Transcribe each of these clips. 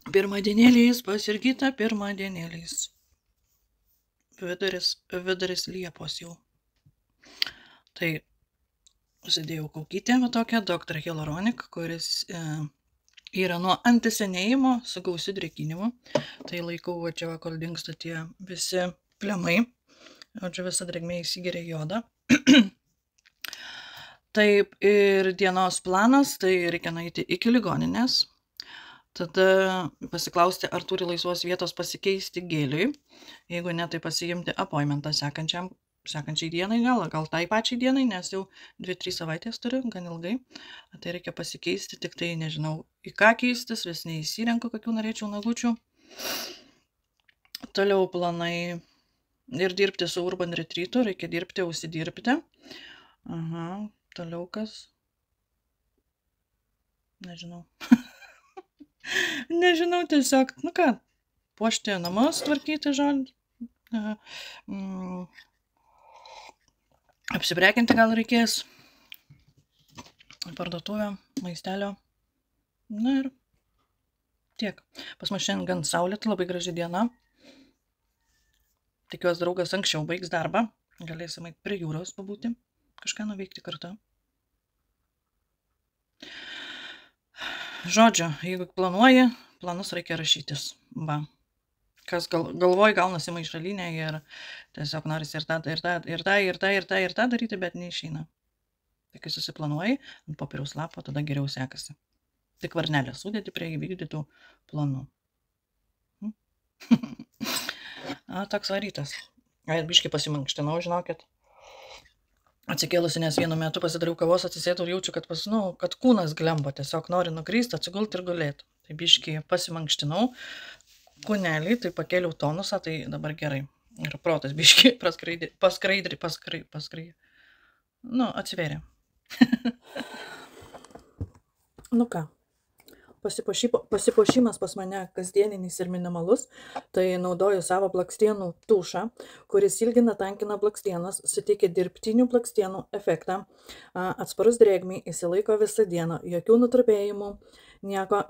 Pirmadienėliais pas Jurgitą, pirmadienėliais. Viduris Liepos jau. Tai užsidėjau kaukytę tokią Dr. Hyaluronic, kuris yra nuo antisenėjimo su gausiu drėkinimu. Tai laikau, va čia, kol dingsta tie visi plemai. O čia visa drėgmė įsigeria jodą. Taip, ir dienos planas, tai reikia nueiti iki ligoninės. Tada pasiklausti, ar turi laisvos vietos pasikeisti gėliui. Jeigu ne, tai pasiimti appointmentą sekančiai dienai, gal tai pačiai dienai, nes jau 2-3 savaitės turiu, gan ilgai. Tai reikia pasikeisti, tik tai nežinau, į ką keistis, vis neįsirenku, kokių norėčiau nagučių. Toliau planai ir dirbti su Urban Retreatu, reikia dirbti, užsidirbti. Aha, toliau kas? Nežinau. Nežinau, tiesiog, nu ką, puošti namus, tvarkyti žodį. Apsiprekinti gal reikės. Parduotuvę, maistelio. Na ir tiek. Pas mus šiandien gan saulėta, labai graži diena. Tikiuosi draugas anksčiau baigs darbą. Galėsim prie jūros pabūti, kažką nuveikti kartu. Žodžiu, jeigu planuoji, planus reikia rašytis. Va. Kas galvoj gaunasi maišalinė ir tiesiog norisi ir tą daryti, bet neišeina. Tai kai susiplanuoji ant popieriaus lapo, tada geriau sekasi. Tik varnelę sudėti prie įvykdytų planų. Toks varytas. Biškai pasimankštinau, žinokit. Atsikėlusi, nes vienu metu pasidariau kavos, atsisėdau ir jaučiu, kad kūnas glemba, tiesiog nori nukrysti, atsigulti ir gulėti. Tai biškai pasimankštinau, kūnelį, tai pakėliau tonusą, tai dabar gerai. Ir protas biškai paskraidė. Nu, atsiverė. Nu ką, pasipuošimas pas mane kasdieninis ir minimalus, tai naudoju savo blakstienų tušą, kuris ilgina, tankina blakstienas, suteikia dirbtinių blakstienų efektą, atsparus drėgmei, įsilaiko visą dieną, jokių nutrupėjimų, nieko,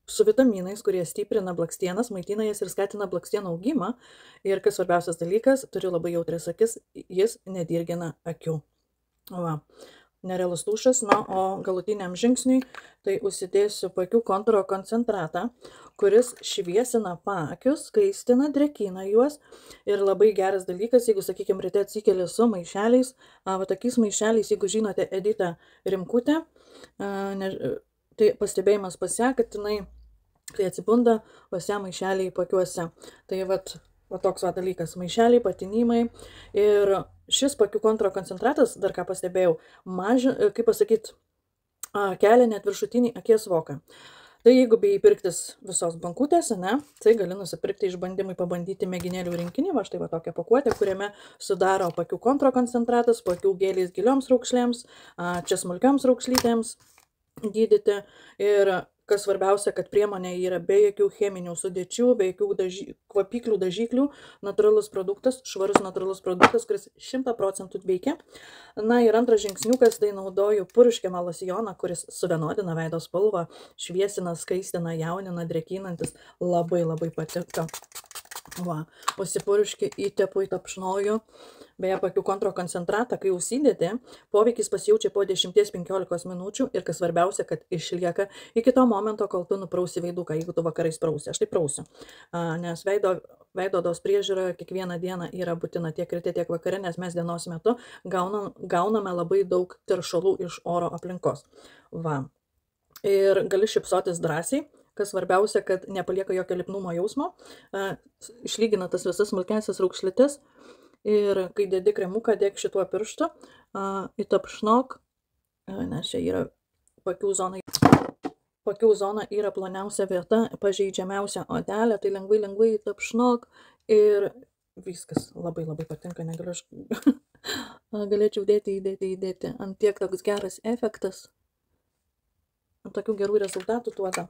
su vitaminais, kurie stiprina blakstienas, maitina jas ir skatina blakstienų augimą. Ir kas svarbiausias dalykas, turiu labai jautrias akis, jis nedirgina akių. Va. Nerealus tušas, o galutiniam žingsniui tai užsidėsiu paakių kontūro koncentratą, kuris šviesina paakius, skaistina, drėkina juos. Ir labai geras dalykas, jeigu, sakykime, ryte atsikeli su maišeliais, va tokiais maišeliais, jeigu žinote Editą Rimkutę, tai pastebėjimas pas ją, kad jinai, kai atsibunda, pas ją maišeliai pakiuose. Tai va toks va dalykas, maišeliai, patinimai. Ir šis paakių kontūro koncentratas, dar ką pastebėjau, kaip pasakyti, kelia net viršutinį akies voką. Tai jeigu bijai pirktis visos bankutės, tai gali nusipirkti išbandymui, pabandyti mėginėlių rinkinį, va štai va tokią pakuotę, kuriame sudaro paakių kontūro koncentratas, paakių gėlės gilioms raukšlėms, čia smulkioms raukšlytėms gydyti. Ir kas svarbiausia, kad priemonė yra be jokių cheminių sudėčių, be jokių kvapiklių, dažiklių, natūralus produktas, švarus natūralus produktas, kuris 100% veikia. Na ir antras žingsniukas, tai naudoju purškiamą losjoną, kuris suvienodina veido spalvą, šviesina, skaistina, jaunina, drėkinantis, labai patinka. Va, pasipurški, įtepu, įtapšnoju. Beje, paakių kontūro koncentratą, kai užsidėti, poveikis pasijaučia po 10-15 minučių ir kas svarbiausia, kad išlieka iki to momento, kol tu nuprausi veiduką, jeigu tu vakarais prausi. Aš tai prausiu, nes veido odos priežiūra kiekvieną dieną yra būtina tiek ryte, tiek vakare, nes mes dienos metu gauname labai daug teršalų iš oro aplinkos. Va. Ir gali šypsotis drąsiai. Kas svarbiausia, kad nepalieka jokio lipnumo jausmo, išlygina tas visas smulkiasias raukšlytes ir kai dedi kremuką, dėk šituo pirštu, įtapšnok, nes čia yra paakių zona. Paakių zona yra ploniausia vieta, pažeidžiamiausia odelė, tai lengvai įtapšnok ir viskas labai patinka, negaliu aš galėčiau įdėti, ant tiek toks geras efektas, tokių gerų rezultatų duoda.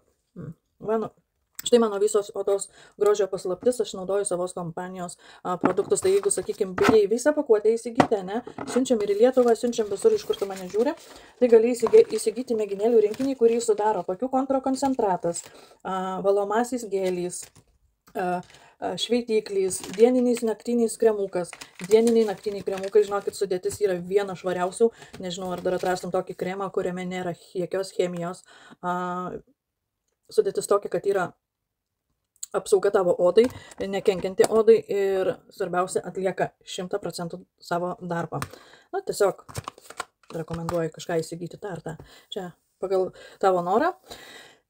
Štai mano visos odos grožio paslaptis, aš naudoju savos kompanijos produktus, tai jeigu, sakykime, bijai visą pakuotę įsigyti, ne, siunčiam ir į Lietuvą, siunčiam visur, iš kur tu mane žiūri, tai gali įsigyti mėginėlių rinkinį, kurį sudaro pakių kontrokoncentratas, valomasis gėlys, šveitiklys, dieniniais naktiniais kremukas. Dieniniai naktiniai kremukai, žinokit, sudėtis yra viena švariausių, nežinau, ar dar atrastum tokį kremą, kuriame nėra jokios chemijos. Sudėtis tokia, kad yra apsauga tavo odai, nekenkianti odai ir svarbiausia atlieka 100% savo darbą. Na, tiesiog rekomenduoju kažką įsigyti tą ar tą. Čia pagal tavo norą.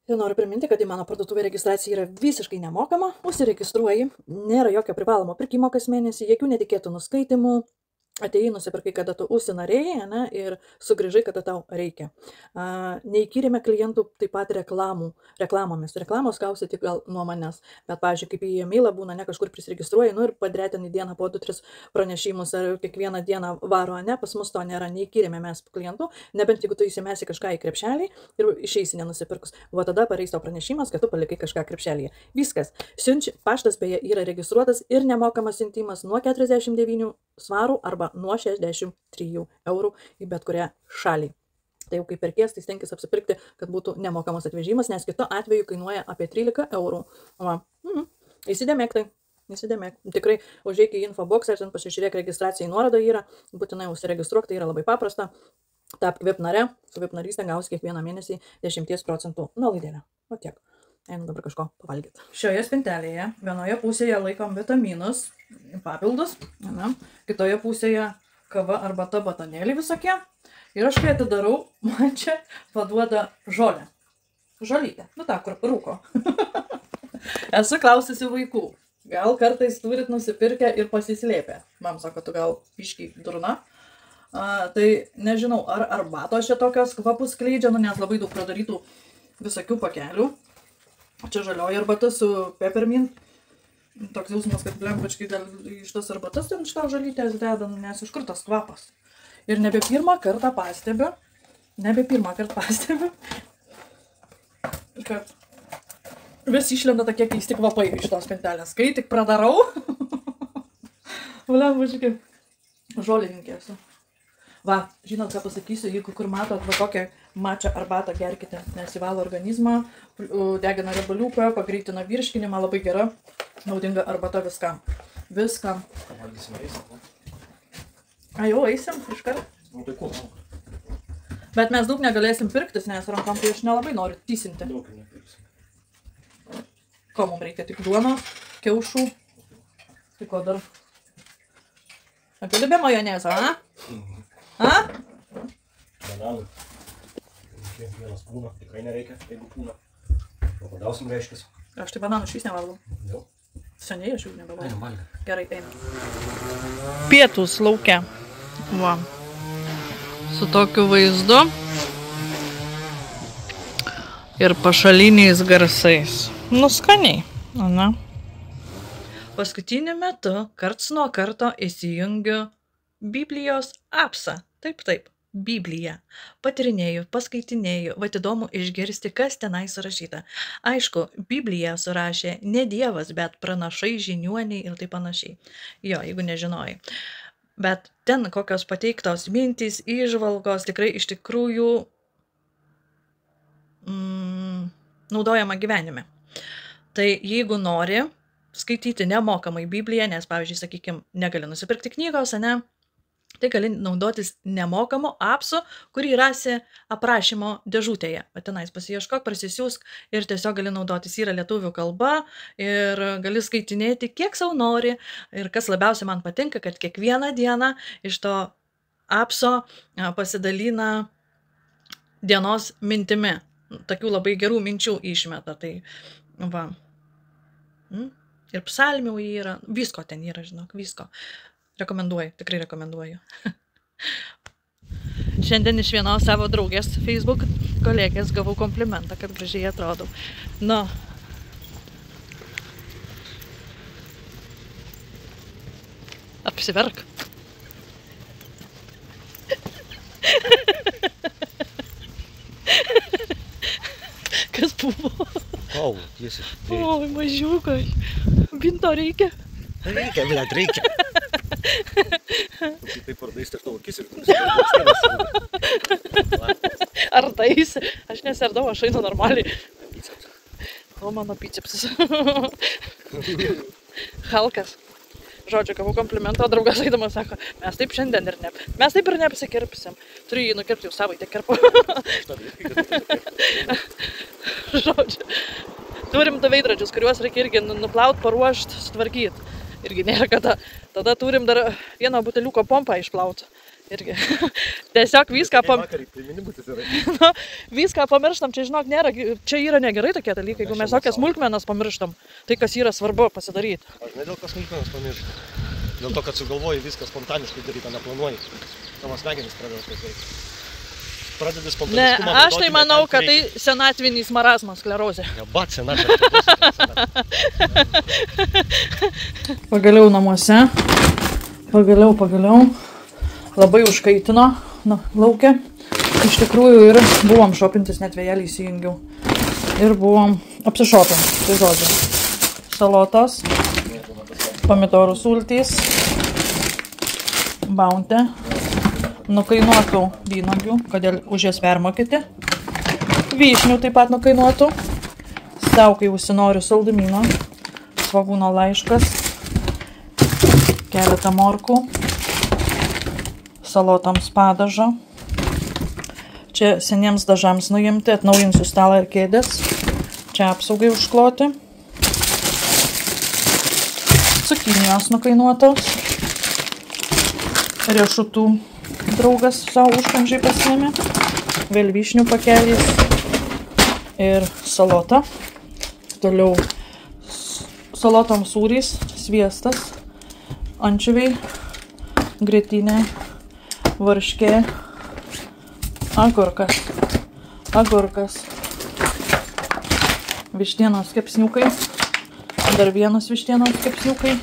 Ir noriu priminti, kad į mano parduotuvę registracija yra visiškai nemokama, užsiregistruoji, nėra jokio privalomo pirkimo kas mėnesį, jokių netikėtų nuskaitimų. Atėjai, nusipirkai, kada tu užsinorėjai, ne, ir sugrįžai, kada tau reikia. Neįkyrėme klientų taip pat reklamomis. Reklamos gausi tik gal nuo manęs. Bet, pavyzdžiui, kaip į e-mailą būna, ne kažkur prisiregistruoji, nu ir padretinį dieną po 2-3 pranešimus ar kiekvieną dieną varo, ne, pas mus to nėra, neįkyrėme mes klientų, nebent jeigu tu įsimesi kažką į krepšelį ir išeisi nenusipirkus. Va tada pareis tau pranešimas, kad tu palikai kažką krepšelėje. Viskas. Paštas beje yra registruotas ir nemokamas siuntimas nuo 49 svarų arba nuo 63 eurų į bet kurią šalį. Tai jau kaip perkės, tai stenkis apsipirkti, kad būtų nemokamas atvežimas, nes kitu atveju kainuoja apie 13 eurų. Įsidėmėk tai. Įsidėmėk. Tikrai užeik į infoboxą ir ten pasižiūrėk, registracijai nuoroda yra, būtinai užsiregistruok, tai yra labai paprasta. Tapk VIP nare, su VIP narystė gausi kiekvieną mėnesį 10% nuolaidėlę. O tiek. Einu dabar kažko pavalgyti. Šioje spintelėje vienoje pusėje laikom vitaminus, papildus, ne, kitoje pusėje kava arbata batonėliai visokie. Ir aš kai atidarau, man čia paduoda žolę. Žolytę. Nu tą, kur rūko. Esu klaususi vaikų. Gal kartais turit nusipirkę ir pasislėpę. Mam sako, tu gal biškį durna. Tai nežinau, ar arbatos čia tokios kvapus skleidžia, nu nes labai daug pradarytų visokių pakelių. Čia žalioji arbata su peppermint. Toks jausmas, kad blembačkai gal iš tas arbatas ten šitą žalytės deda, nes iš kur tas kvapas. Ir nebe pirmą kartą pastebiu, kad vis išlenda tokie keisti kvapai iš tos spintelės. Kai tik pradarau, blembačkai, žolininkė esu. Va, žinot, ką pasakysiu, jeigu kur matot va tokią mačią arbatą gerkite, nes įvalo organizmą, degina riebaliuką, pagreitina virškinimą, labai gera, naudinga arbata viskam. Viskam. Jau eisim iškart. Bet mes daug negalėsim pirktis, nes rankom tai aš nelabai noriu tysinti. Ko mums reikia? Tik duonos, kiaušų. Tai ko dar? Gali be majonezo, a? Bananų. Vienas pūna, tikrai nereikia, jeigu pūna. Padausim reiškis. Aš tai bananų šis nevalgau. Jau. Seniai aš jų nebevalgau. Einam valgyti. Gerai, einam. Pietus lauke. Va. Su tokiu vaizdu. Ir pašaliniais garsais. Nu, skaniai. Na. Paskutiniu metu karts nuo karto įsijungiu Biblijos apsą. Taip, Bibliją. Patirinėju, paskaitinėju, vat įdomu išgirsti, kas tenai surašyta. Aišku, Bibliją surašė ne Dievas, bet pranašai, žiniuoniai ir taip panašiai. Jo, jeigu nežinojai. Bet ten kokios pateiktos mintys, įžvalgos, tikrai iš tikrųjų naudojama gyvenime. Tai jeigu nori skaityti nemokamai Bibliją, nes, pavyzdžiui, sakykime, negali nusipirkti knygos, ne? Tai gali naudotis nemokamu apsu, kurį rasi aprašymo dėžutėje. Tenais pasiieškok, prasisiųsk ir tiesiog gali naudotis. Yra lietuvių kalba ir gali skaitinėti kiek sau nori. Ir kas labiausiai man patinka, kad kiekvieną dieną iš to apso pasidalina dienos mintimi. Tokių labai gerų minčių išmeta. Tai va. Ir psalmių yra. Visko ten yra, žinok, visko. Rekomenduoju, tikrai rekomenduoju. Šiandien iš vienos savo draugės Facebook kolegės gavau komplimentą, kad gražiai atrodau. Nu. Apsiverk. Kas buvo. Kaulų, tiesiai. Oi, mažiukai. Binto reikia. Reikia, blėt, reikia. Tu taip pardais tik tavo akis ir tu Ar taisi? Aš nesardau, aš einu normaliai. O mano bicepsas. Halkas. Žodžiu, gavau komplimentą, o draugas eidamas sako, mes taip šiandien ir neapsikirpsim. Turiu jį nukirpti, jau savaitę kirpu. Žodžiu. Turim du veidrodžius, kuriuos reikia irgi nuplaut, paruošt, sutvarkyt. Irgi nėra kada. Tada turim dar vieną buteliuko pompą išplaut. Irgi. Tiesiog viską pamirštam, čia žinok, nėra, čia yra negerai tokie dalykai, jeigu mes tokias smulkmenas pamirštam, tai kas yra svarbu pasidaryti. Aš ne dėl kas smulkmenas pamirštam. Dėl to, kad sugalvoji viską spontaniškai daryti, o neplanuoji. Tavo smegenys pradeda taip veikti. Pradedi spontaniškumą. Ne, aš tai manau, kad tai senatvinis marazmas, sklerozė. Nebat senatvinis. Pagaliau namuose. Pagaliau. Labai užkaitino lauke. Iš tikrųjų ir buvom šopintis, net vėjelį įsijungiau. Ir buvom apsišopinti, tai žodžiu. Salotos, pomidorų sultys, Bounty, nukainuotų vynuogių, kodėl už jas permokyti. Vyšnių taip pat nukainuotų. Staukai užsinoriu saldumyno, svogūno laiškas, keletą morkų. Salotoms padažo. Čia seniems dažams nuimti, atnaujinsiu stalą ir kėdės. Čia apsaugai užkloti. Cukinijos nukainuotos. Riešutų draugas savo užkandžiai pasiėmė. Vėl vyšnių pakelis. Ir salota. Toliau salotom sūrys, sviestas, ančiuviai, grietinė, varškė, agurkas, vištienos kepsniukai, dar vienas vištienos kepsniukai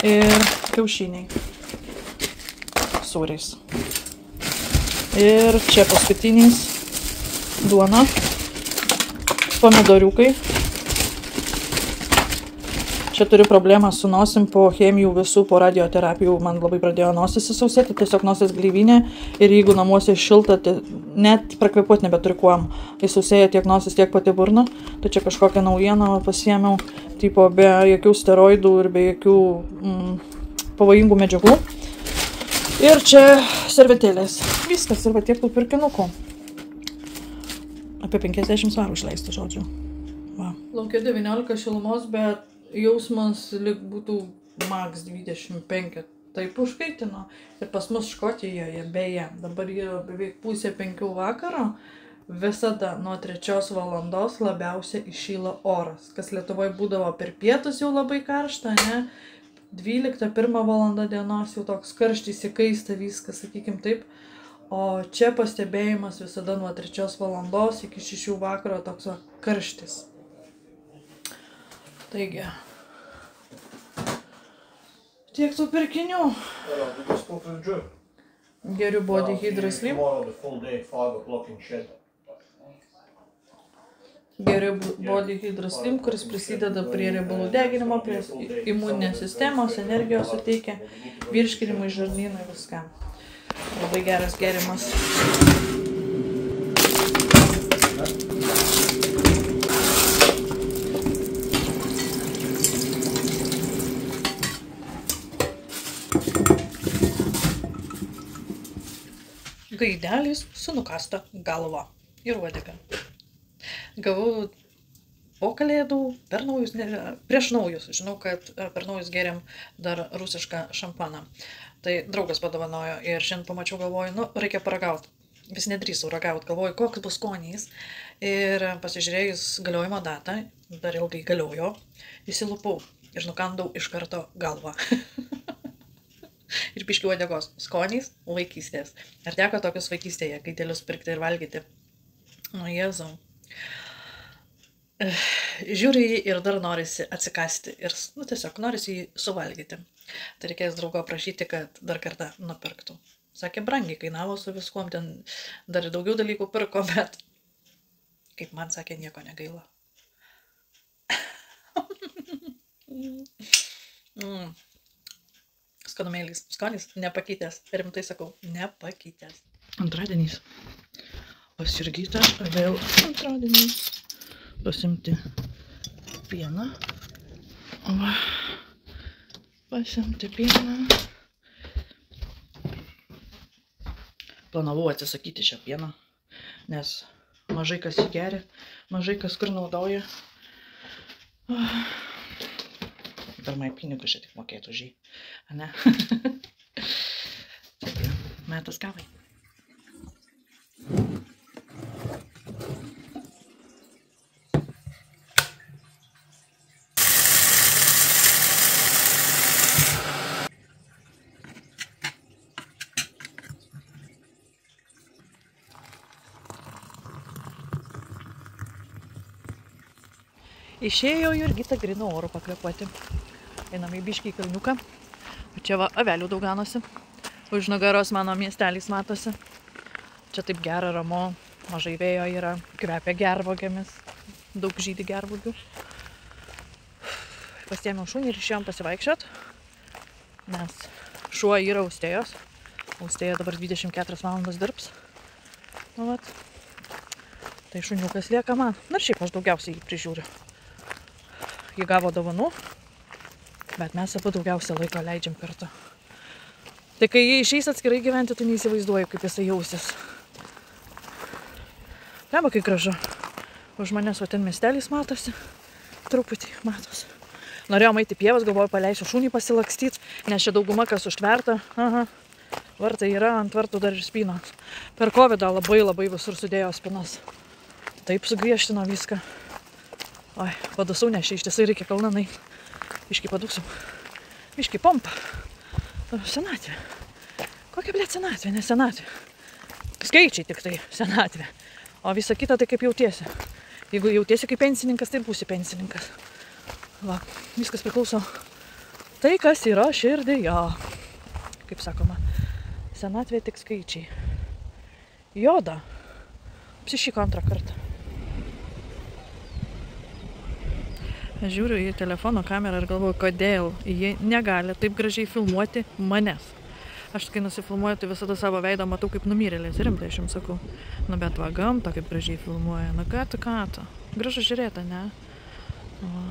ir kiaušiniai sūriais. Ir čia paskutiniais duona, pomidoriukai. Čia turiu problemą su nosim po chemijų visų, po radioterapijų. Man labai pradėjo nosis įsausėti, tiesiog nosis gleivinė. Ir jeigu namuose šilta, net prakvėpuoti nebeturi kuom. Įsausėja tiek nosis, tiek pati burna. Tai čia kažkokią naujieną pasiėmiau, tipo be jokių steroidų ir be jokių pavojingų medžiagų. Ir čia servetėlės. Viskas, ir va tiek tų pirkinukų. Apie 50 svarų išleista, žodžiu. Va. Laukia 19 šilumos, bet jausmas lyg būtų max 25, taip užkaitino. Ir pas mus Škotijoje, beje, dabar yra beveik 4:30 vakaro, visada nuo 3 valandos labiausiai įšyla oras. Kas Lietuvoje būdavo per pietus jau labai karšta, ne? 12-1 valanda dienos jau toks karštis įkaista viskas, sakykim taip. O čia pastebėjimas visada nuo 3 valandos iki 6 vakaro toks karštis. Taigi, tiek tų pirkinių. Geriu Body Hydra Slim. Geriu Body Hydra Slim, kuris prisideda prie riebalų deginimo, prie imuninės sistemos, energijos suteikia, virškinimui, žarnynui, viskam. Labai geras gerimas. Gaidelis su nukasta galva ir uodega. Gavau po kalėdų, per naujus, prieš naujus. Žinau, kad per naujus geriam dar rusišką šampaną. Tai draugas padovanojo ir šiandien pamačiau, galvoju, reikia paragauti. Vis nedrįsau ragauti, galvoju, koks bus skonys. Ir pasižiūrėjus galiojimo datą, dar ilgai galiojo, įsilupau ir nukandau iš karto galvą. Ir biškių uodegos. Skonys vaikystės. Ar teko tokius vaikystėje, gaidelius pirkti ir valgyti? Jėzau. Žiūri jį ir dar norisi atsikasti. Ir tiesiog norisi jį suvalgyti. Tai reikės draugo prašyti, kad dar kartą nupirktų. Sakė, brangiai kainavo su viskuom, ten dar daugiau dalykų pirko, bet Kaip man sakė, nieko negaila. Skanumėlis. Skonis nepakytęs. Rimtai sakau, nepakytęs. Antradienys. Pas Jurgitą vėl antradienys. Pasimti pieną. Va. Pasimti pieną. Planavau atsisakyti šią pieną, nes mažai kas jį geria, mažai kas kur naudoja. Dar man pinigus čia tik mokėtų už jį, ane? Metas kavai. Išėjo Jurgita gryno oro pakvėpuoti. Einam į biškį į kalniuką. O čia va avelių daug ganosi. Už nugaros mano miestelis matosi. Čia taip gera, ramu, mažai vėjo yra, kvepia gervogėmis. Daug žydi gervogių. Pasiėmiau šunį ir išėjom pasivaikščiot. Nes šuo yra Austėjos. Austėja dabar 24 valandas dirbs. Nu, vat. Tai šuniukas lieka man. Na ir šiaip aš daugiausiai jį prižiūriu. Jį gavo dovanų, bet mes abu daugiausia laiko leidžiam kartu. Tai kai jie išeis atskirai gyventi, tu neįsivaizduoji, kaip jisai jausis. Leba, kai gražu. Už manęs, o ten miestelis matosi. Truputį matosi. Norėjom eiti pievas, galvoju, paleisiu šunį pasilakstyti, nes čia dauguma kas užtverta. Aha. Vartai yra, ant vartų dar ir spynos. Per covidą labai visur sudėjo spynas. Taip sugriežtino viską. Oi, padusau, nes čia ištisai reikia kalnanai. Iški padusau. Iški pompa. Senatvė. Kokia, blėt, senatvė, ne senatvė. Skaičiai tik tai senatvė. O visa kita tai kaip jautiesi. Jeigu jautiesi kaip pensininkas, tai būsi pensininkas. Va, viskas priklauso. Tai, kas yra širdėje. Kaip sakoma, senatvė tik skaičiai. Joda. Apsišyko antrą kartą. Aš žiūriu į telefono kamerą ir galvoju, kodėl jie negali taip gražiai filmuoti manęs. Aš kai nusifilmuoju, tai visada savo veidą matau kaip numirėlės. Rimtai, aš jums sakau. Nu, bet va, gamta kaip gražiai filmuoja. Nu, ką tu. Gražu žiūrėta, ne? Va.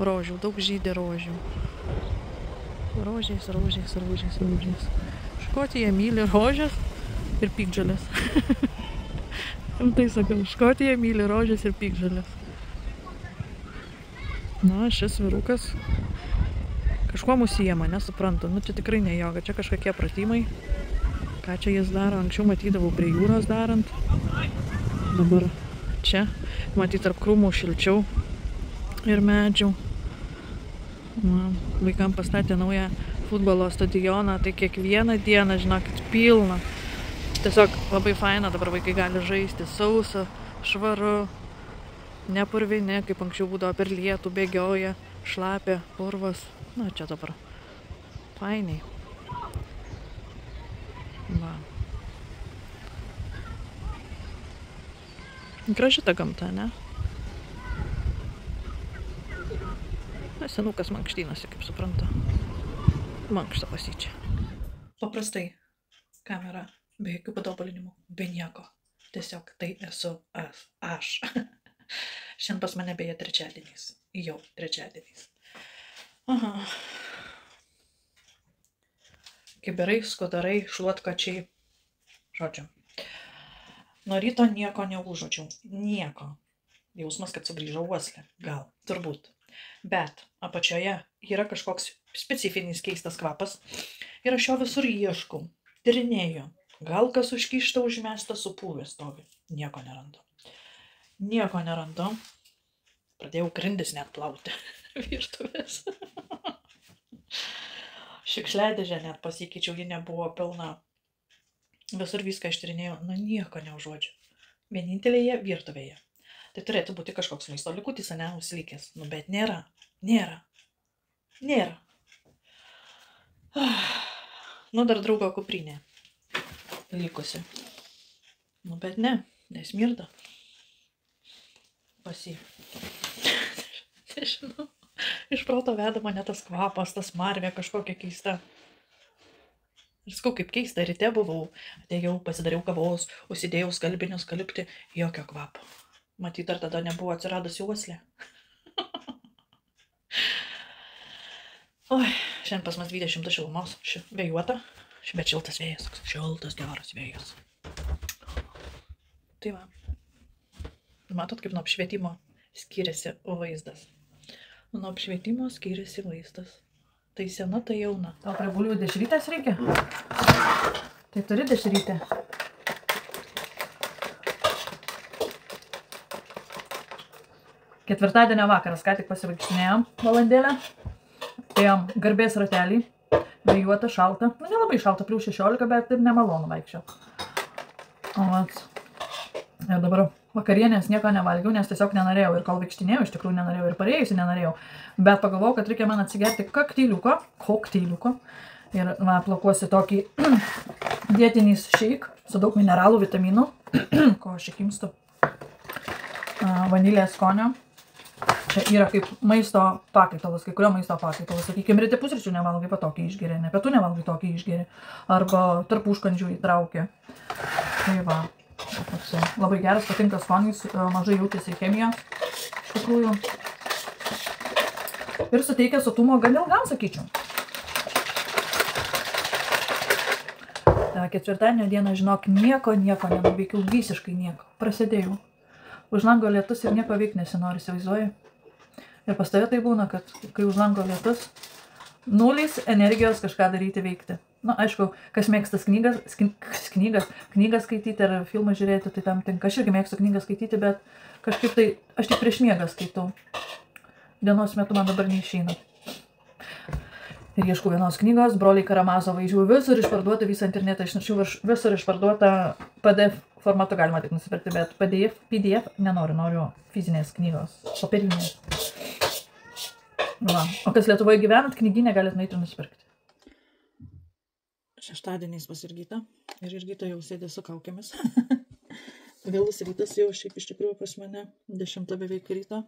Rožių, daug žydė rožių. Rožės. Škotija myli rožės ir piktžolės. Rimtai sakau, Škotija myli rožės ir piktžolės. Na, šis vyrukas kažkuo mūsijama, nesuprantu. Nu, čia tikrai ne joga, čia kažkokie pratimai. Ką čia jis daro? Anksčiau matydavau prie jūros darant. Dabar čia. Matyt, tarp krūmų šilčiau ir medžių. Na, vaikam pastatė naują futbolo stadioną, tai kiekvieną dieną, žinokit, pilna. Tiesiog labai faina, dabar vaikai gali žaisti sausa, švaru. Nepurvini, kaip anksčiau būdavo per lietų, bėgioja, šlapia, purvas. Na, čia dabar fainiai. Va. Graži ta gamta, ne? Na, senukas mankštynasi, kaip suprantu. Mankštą pasičia. Paprastai kamera, be jokių patobulinimų, be nieko. Tiesiog tai esu aš. Šiandien pas mane beje trečiadieniais. Jau trečiadieniais. Aha. Kibirai, skudarai, šluotkačiai. Žodžiu. Nuo ryto nieko neužuodžiau. Nieko. Jausmas, kad sugrįžau uoslę. Gal. Turbūt. Bet apačioje yra kažkoks specifinis keistas kvapas. Ir aš jo visur ieškau. Tyrinėju. Gal kas užkišta užmesta supūvė stovi. Nieko nerandu. Pradėjau grindis net plauti virtuvės. Šiukšliadėžę net pasikeičiau, ji nebuvo pilna. Visur viską ištyrinėjau, nu nieko neužuodžiu. Vienintelėje virtuvėje. Tai turėtų būti kažkoks maisto likutis, ane, užsilikęs. Nu, bet nėra. Nu, dar draugo kuprinė likusi. Nu, bet ne, nesmirda. Pasi. Nežinau. Iš proto veda mane tas kvapas, tas marvė kažkokia keista. Ir skau, kaip keista, ryte buvau, atėjau, pasidariau kavos, užsidėjau skalbinius kalipti, jokio kvapo. Matyt, ar tada nebuvo atsiradusi uoslė. Oi, šiandien pas mus 20 šilumos, vėjuota, bet šiltas vėjas, šiltas geras vėjas. Tai va. Matot, kaip nuo apšvietimo skiriasi vaizdas. Nuo apšvietimo skiriasi vaizdas. Tai sena, tai jauna. Tau prie bulvių dešrytės reikia? Tai turi dešrytę. Ketvirtadienio vakaras, ką tik pasivaikštinėjom valandėlę. Ėjom garbės ratelį, vėjuota, šalta. Nu, nelabai šalta, plius 16, bet ir nemalonu vaikščio. O vat. Ir dabar vakarienės nieko nevalgiau, nes tiesiog nenorėjau. Ir kol vaikštinėjau, iš tikrųjų nenorėjau ir parėjusi nenorėjau. Bet pagalvojau, kad reikia man atsigerti kokteiliuko. Ir va, plakuosi tokį dietinį shake su daug mineralų, vitaminų. Ko aš įkimstu. Vanilės skonio. Čia yra kaip maisto pakaitalas, kai kurio maisto pakaitalas. Sakykime, ryte pusryčių nevalgai, pa tokį išgeri, ne pietų nevalgai tokį išgeri. Arba tarp užkandžių įtraukia. Tai va. Labai geras, patinka skonis, mažai jaučiasi chemijos, iš tikrųjų. Ir suteikia sotumo gan ilgam, sakyčiau. Ketvirtadienio dieną, žinok, nieko nenuveikiau, visiškai nieko. Prasidėjau. Už lango lietus ir nieko veik nesinori, įsivaizduoji. Ir pas tave tai būna, kad kai už lango lietus, nulis energijos kažką daryti veikti. Na, aišku, kas mėgstas knygas skaityti ar filmą žiūrėti, tai tam tinka. Aš irgi mėgstu knygą skaityti, bet kažkaip tai aš tik prieš miegą skaitau. Dienos metu man dabar neišeina. Ir ieškau vienos knygos, broliai Karamazovai, žiūriu visur išparduota visą internetą, išnašiau visur išparduota PDF formatu galima tik nusipirkti, bet PDF noriu fizinės knygos, popierinės. Va. O kas Lietuvoje gyvenat, knyginę galit nueiti ir nusipirkti. Šeštadieniais pas Jurgitą. Ir Jurgita jau sėdė su kaukėmis. Vėlus rytas jau šiaip iš tikrųjų pas mane 10 beveik ryto.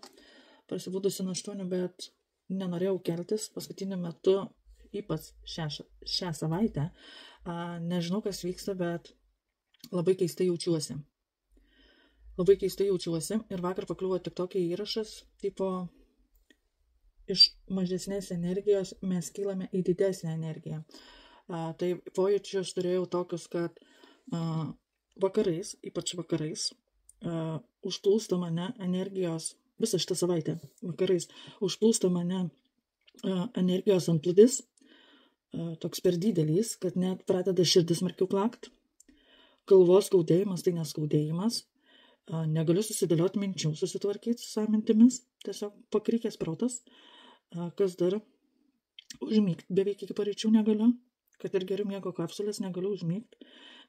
Prasibudusi nuo 8, bet nenorėjau keltis. Paskutiniu metu, ypač šią savaitę, nežinau kas vyksta, bet labai keistai jaučiuosi. Ir vakar pakliuvo tik tokį įrašas, tipo iš mažesnės energijos mes kylame į didesnę energiją. Tai pojūčius turėjau tokius, kad vakarais, ypač vakarais, užplūsta mane energijos, visą šitą savaitę vakarais, užplūsta mane energijos antplūdis, toks per didelis, kad net pradeda širdis smarkiau plakt, galvos skaudėjimas, tai neskaudėjimas, negaliu susidėlioti minčių, susitvarkyti su savo mintimis, tiesiog pakrykęs protas, kas dar užmygti, beveik iki paryčių negaliu. Kad ir geriu miego kapsulės, negaliu užmygti.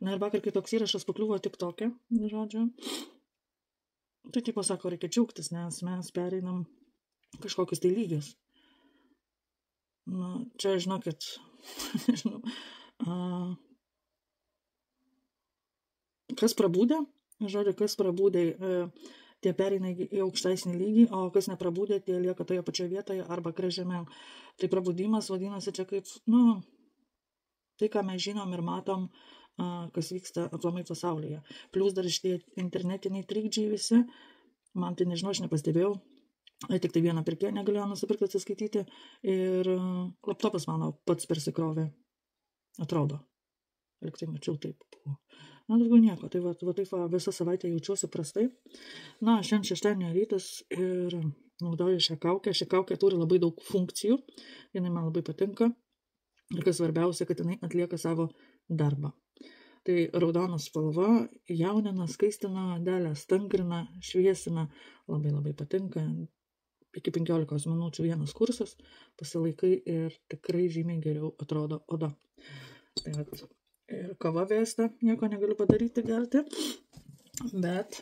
Na ir vakar, kai toks įrašas pakliuvo tik tokia, žodžiu, tai tipo sako, reikia džiaugtis, nes mes pereinam kažkokius tai lygius. Na, čia žinokit, nežinau, kas prabūdė, kas prabūdė, tie pereina į aukštesnį lygį, o kas neprabūdė, tie lieka toje pačioje vietoje arba krežiame. Tai prabudimas vadinasi čia kaip, tai, ką mes žinom ir matom, kas vyksta aplamai pasaulyje. Plius dar šitie internetiniai trikdžiai visi, man tai nežinau, aš nepastebėjau, tik tai vieną pirkėją negalėjau nusipirkti atsiskaityti ir laptopas mano pats persikrovė, atrodo. Ir tai mačiau, taip buvo. Na, daugiau nieko, tai va taip visą savaitę jaučiuosi prastai. Na, šiandien šeštadienio rytas ir naudoju šią kaukę. Ši kaukė turi labai daug funkcijų, jinai man labai patinka. Ir kas svarbiausia, kad jinai atlieka savo darbą. Tai raudona spalva jaunina, skaistina odelę, stangrina, šviesina, labai patinka. Iki 15 minučių vienas kursas, pasilaikai ir tikrai žymiai geriau atrodo oda. Ir kava vėsta, nieko negaliu padaryti, gerti. Bet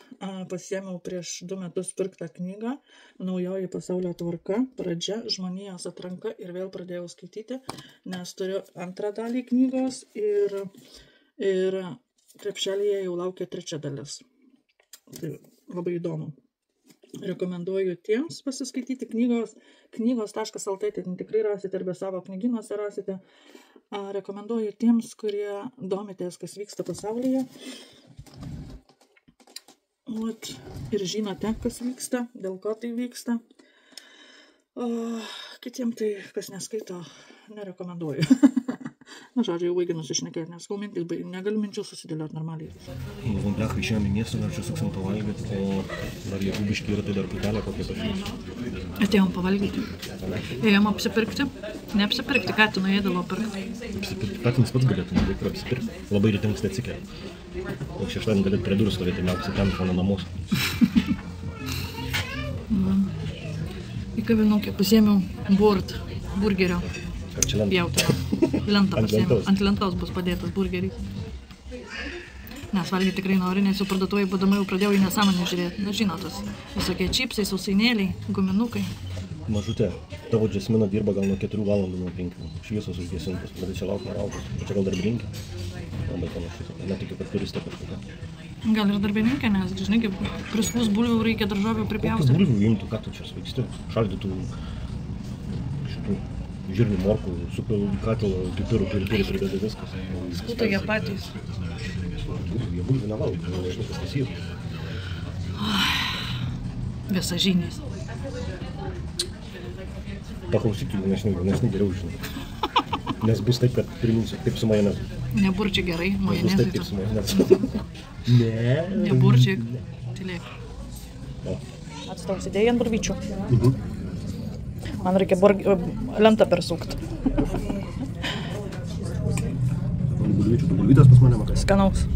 pasiėmiau prieš 2 metus pirktą knygą Naujoji pasaulio tvarka, pradžia, žmonijos atranka ir vėl pradėjau skaityti, nes turiu antrą dalį knygos ir krepšelyje jau laukia 3 dalis. Tai labai įdomu. Rekomenduoju tiems pasiskaityti knygos.lt, ten tikrai rasite ir be savo knygynuose rasite. Rekomenduoju tiems, kurie domitės, kas vyksta pasaulyje. Ir žinote, kas vyksta, dėl ko tai vyksta. Kitiem tai, kas neskaito, nerekomenduoju. Na, žodžiu, jau vaikai nusišnekėti, nes negaliu minčių susidėlioti normaliai. Galvom, blechai, išėjom į miestą, dar čia suksim pavalgyti, o dar jeigu biški yra, tai dar putelę kokią pašys. Atėjom pavalgyti. Ėjom apsipirkti. Neapsipirkti, katinų ėdalo pirkti. Apsipirkti, katinas pats galėtų nuveikti apsipirkti. Labai ryte anksti atsikėlė. O šeštadienį galėtų prie durų stovėti, neapsitemti mano namus. Į kavinukę pasiėmiau burgerio. Pjautą. Lentą pasiėmiau. Ant lentos bus padėtas burgeris. Nes valgyti tikrai nori, nes jau parduotuvėje būdama jau pradėjau į nesąmonę žiūrėti. Na, žinotas, visokie čipsai, sausainėliai, guminukai. Mažutė, tavo Džesmina dirba gal nuo 4 valandų nuo 5. Šviesos užgesintos, bet čia lauk neraukas. Čia gal darbininkė. Labai panašus. Netikiu, kad turistė kažkokia. Gal ir darbininkė, nes, žinai, kaip priskus bulvių reikia daržovių pripjaustyti. Kokių bulvių imtų, ką tu čia svaigsti? Šaldytų šitų žirnių morkų, supilų katilą, pipirų, pridėti viskas. Skutai jie patys. Jie bulvių nevalgo, nežinau, kas tas yra. Visažinės. Paklausykite, jaunesni geriau žinau. Nes bus taip, kad priminsiu, kaip su majonezu. Neburčiai gerai, majonezai. Bus taip, kaip su majonezu. Ne. Neburčiai. Tylėk. Atstaus idėją ant burvyčių. Man reikia lentą persukti. Bulvytės pas mane matai. Skanaus. –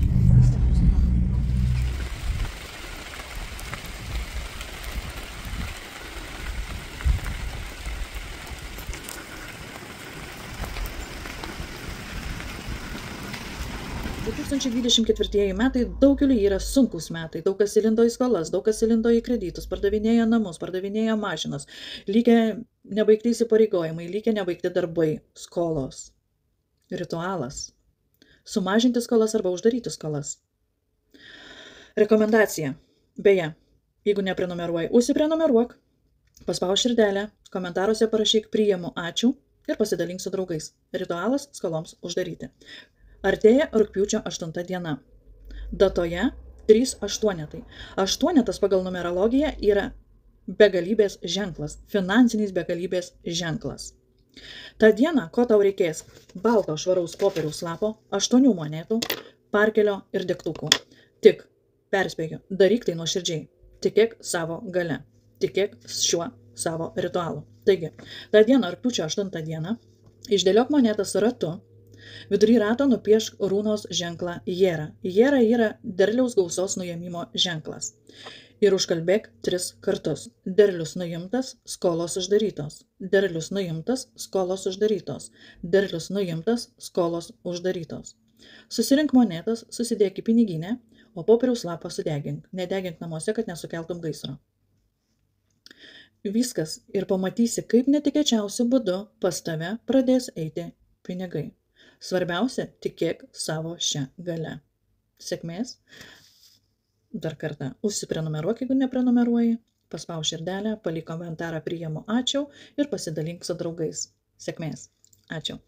2024 metai daugeliui yra sunkus metai, daug kas įlindo į skolas, daug kas įlindo į kreditus, pardavinėjo namus, pardavinėjo mašinas, lygia nebaigti įsipareigojimai, lygia nebaigti darbai, skolos, ritualas, sumažinti skolas arba uždaryti skolas. Rekomendacija. Beje, jeigu neprenumeruoji, užsiprenumeruok, paspausk širdelę, komentaruose parašyk priimu ačiū ir pasidalink su draugais. Ritualas skoloms uždaryti. Artėja rugpjūčio 8 diena. Datoje 3/8. 8 pagal numerologiją yra begalybės ženklas, finansinis begalybės ženklas. Ta diena, ko tau reikės? Balto švaraus popieriaus lapo, 8 monetų, parkelio ir degtukų. Tik, perspėju, daryk tai nuoširdžiai. Tikėk savo gale. Tikėk šiuo savo ritualu. Taigi, tą dieną, rugpjūčio 8 dieną, išdėliok monetas ratu. Vidury rato nupiešk rūnos ženklą Jėra. Jėra yra derliaus gausos nuėmimo ženklas. Ir užkalbėk 3 kartus. Derlius nuimtas, skolos uždarytos. Derlius nuimtas, skolos uždarytos. Derlius nuimtas, skolos uždarytos. Susirink monetas, susidėk į piniginę, o popieriaus lapą sudegink. Nedegink namuose, kad nesukeltum gaisro. Viskas ir pamatysi, kaip netikėčiausiu būdu pas tave pradės eiti pinigai. Svarbiausia, tikėk savo šią galę. Sėkmės. Dar kartą, užsiprenumeruok, jeigu neprenumeruoji, paspausk širdelę, palik komentarą priimu ačiū ir pasidalink su draugais. Sėkmės. Ačiū.